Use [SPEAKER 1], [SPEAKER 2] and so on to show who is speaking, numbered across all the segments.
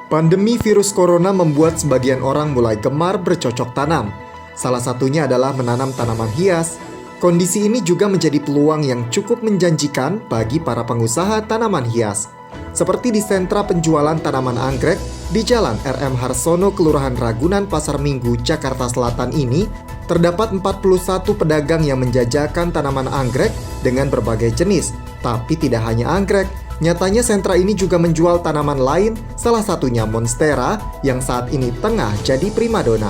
[SPEAKER 1] Pandemi virus corona membuat sebagian orang mulai gemar bercocok tanam. Salah satunya adalah menanam tanaman hias. Kondisi ini juga menjadi peluang yang cukup menjanjikan bagi para pengusaha tanaman hias. Seperti di sentra penjualan tanaman anggrek di Jalan RM Harsono, Kelurahan Ragunan, Pasar Minggu, Jakarta Selatan ini, terdapat 41 pedagang yang menjajakan tanaman anggrek dengan berbagai jenis. Tapi tidak hanya anggrek, nyatanya sentra ini juga menjual tanaman lain, salah satunya monstera yang saat ini tengah jadi primadona.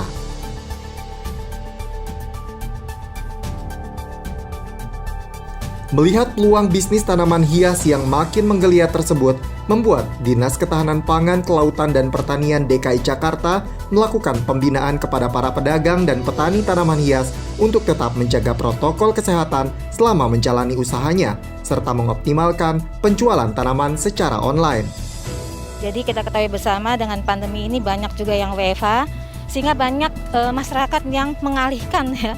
[SPEAKER 1] Melihat peluang bisnis tanaman hias yang makin menggeliat tersebut, membuat Dinas Ketahanan Pangan, Kelautan dan Pertanian DKI Jakarta melakukan pembinaan kepada para pedagang dan petani tanaman hias untuk tetap menjaga protokol kesehatan selama menjalani usahanya, serta mengoptimalkan penjualan tanaman secara online.
[SPEAKER 2] Jadi kita ketahui bersama dengan pandemi ini banyak juga yang WFH, sehingga banyak masyarakat yang mengalihkan ya.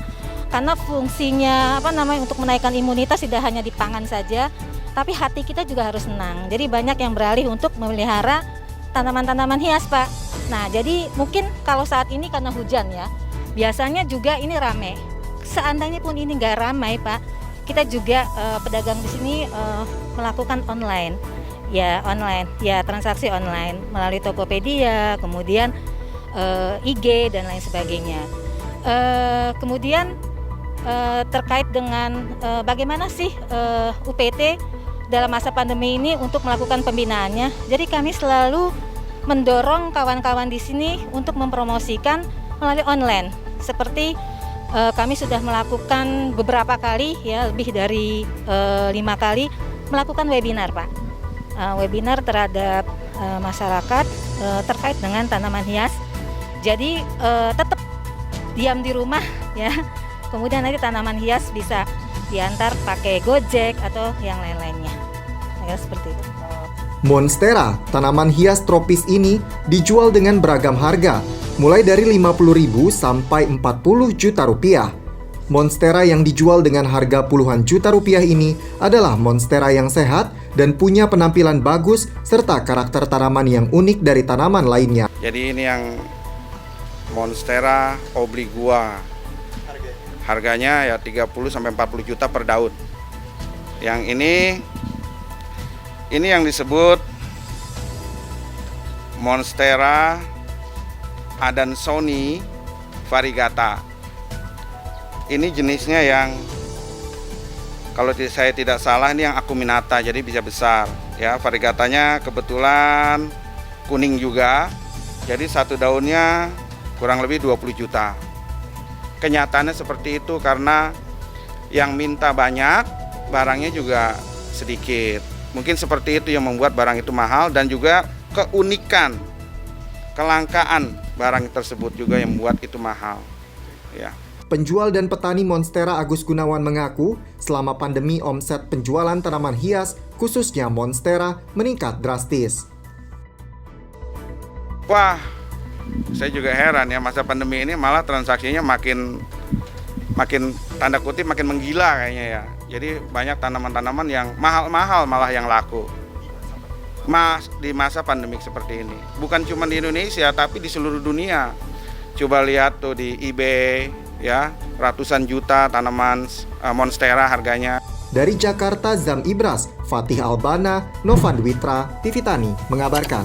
[SPEAKER 2] Karena fungsinya untuk menaikkan imunitas tidak hanya di pangan saja, tapi hati kita juga harus senang. Jadi banyak yang beralih untuk memelihara tanaman-tanaman hias, Pak. Nah, jadi mungkin kalau saat ini karena hujan ya, biasanya juga ini ramai. Seandainya pun ini nggak ramai, Pak, kita juga pedagang di sini melakukan online, transaksi online melalui Tokopedia, kemudian IG dan lain sebagainya. Kemudian terkait dengan bagaimana sih UPT dalam masa pandemi ini untuk melakukan pembinaannya. Jadi kami selalu mendorong kawan-kawan di sini untuk mempromosikan melalui online. Seperti kami sudah melakukan beberapa kali ya, lebih dari 5 kali melakukan webinar, Pak. Webinar terhadap masyarakat terkait dengan tanaman hias. Jadi tetap diam di rumah ya. Kemudian nanti tanaman hias bisa diantar pakai Gojek atau yang lain-lainnya. Ya, seperti itu.
[SPEAKER 1] Monstera, tanaman hias tropis ini dijual dengan beragam harga, mulai dari 50.000 sampai 40 juta rupiah. Monstera yang dijual dengan harga puluhan juta rupiah ini adalah monstera yang sehat dan punya penampilan bagus serta karakter tanaman yang unik dari tanaman lainnya.
[SPEAKER 3] Jadi ini yang monstera obligua. Harganya ya 30 sampai 40 juta per daun. Yang ini yang disebut Monstera adansoni variegata. Ini jenisnya yang kalau saya tidak salah ini yang acuminata, jadi bisa besar ya. Variegatanya kebetulan kuning juga. Jadi satu daunnya kurang lebih 20 juta. Kenyataannya seperti itu karena yang minta banyak, barangnya juga sedikit. Mungkin seperti itu yang membuat barang itu mahal, dan juga keunikan, kelangkaan barang tersebut juga yang membuat itu mahal. Ya.
[SPEAKER 1] Penjual dan petani monstera Agus Gunawan mengaku selama pandemi omset penjualan tanaman hias, khususnya monstera, meningkat drastis.
[SPEAKER 3] Wah, saya juga heran ya, masa pandemi ini malah transaksinya makin tanda kutip makin menggila kayaknya ya. Jadi banyak tanaman-tanaman yang mahal-mahal malah yang laku di masa pandemik seperti ini. Bukan cuma di Indonesia tapi di seluruh dunia. Coba lihat tuh di eBay ya, ratusan juta tanaman monstera harganya.
[SPEAKER 1] Dari Jakarta, Zam Ibras, Fatih Albana, Novan Witra, TV Tani mengabarkan.